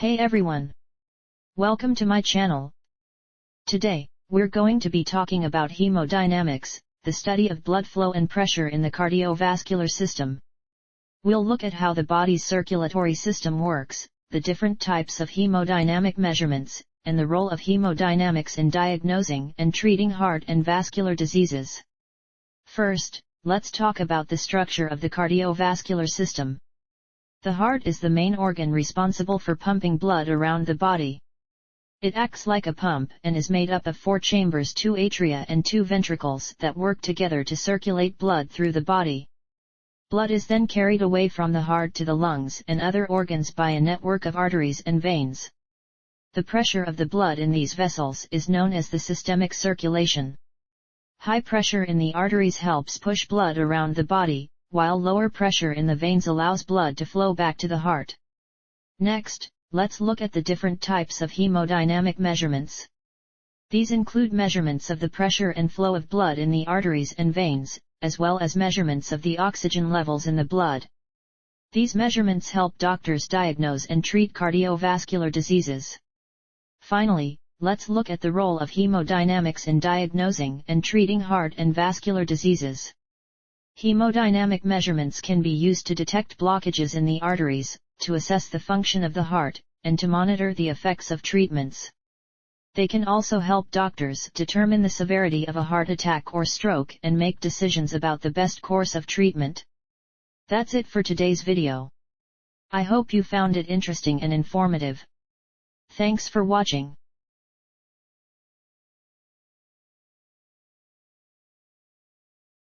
Hey everyone! Welcome to my channel. Today, we're going to be talking about hemodynamics, the study of blood flow and pressure in the cardiovascular system. We'll look at how the body's circulatory system works, the different types of hemodynamic measurements, and the role of hemodynamics in diagnosing and treating heart and vascular diseases. First, let's talk about the structure of the cardiovascular system. The heart is the main organ responsible for pumping blood around the body. It acts like a pump and is made up of 4 chambers, 2 atria and 2 ventricles that work together to circulate blood through the body. Blood is then carried away from the heart to the lungs and other organs by a network of arteries and veins. The pressure of the blood in these vessels is known as the systemic circulation. High pressure in the arteries helps push blood around the body, while lower pressure in the veins allows blood to flow back to the heart. Next, let's look at the different types of hemodynamic measurements. These include measurements of the pressure and flow of blood in the arteries and veins, as well as measurements of the oxygen levels in the blood. These measurements help doctors diagnose and treat cardiovascular diseases. Finally, let's look at the role of hemodynamics in diagnosing and treating heart and vascular diseases. Hemodynamic measurements can be used to detect blockages in the arteries, to assess the function of the heart, and to monitor the effects of treatments. They can also help doctors determine the severity of a heart attack or stroke and make decisions about the best course of treatment. That's it for today's video. I hope you found it interesting and informative. Thanks for watching.